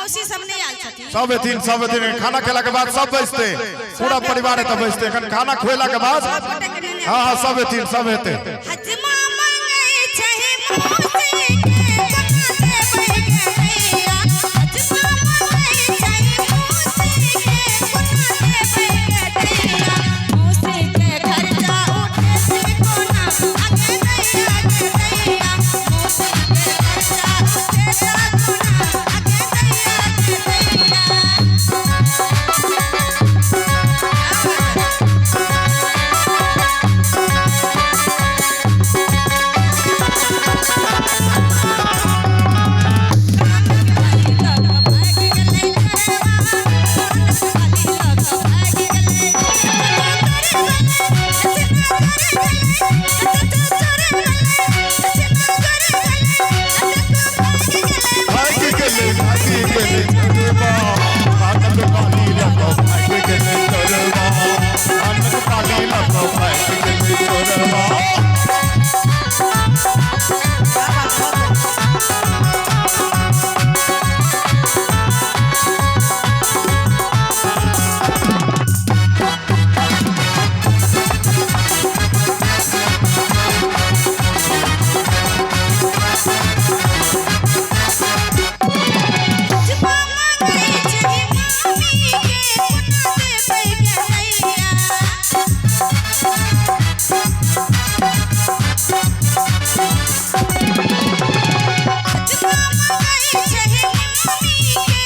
मौसी सब नहीं आल छथि सब दिन खाना खेला के बाद सब बजते पूरा परिवार है तब बजते एखन खाना खुएला के बाद हां हां सब हेते हजमा मंगई चाहे मौसी के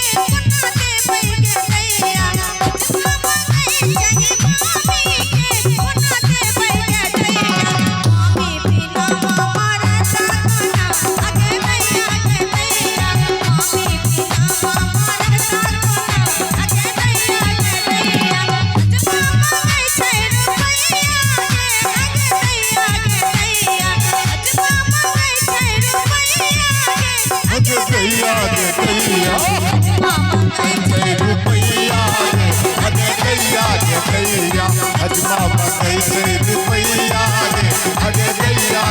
बना दे बैगनैया हजमा मंगई चाहे मौसी के बना दे बैगनैया मौसी के खर्चा उठे से कोना आगे दैया दैया मौसी के खर्चा उठे से कोना आगे दैया अजमा कैसे रुपैया रे अजय दैया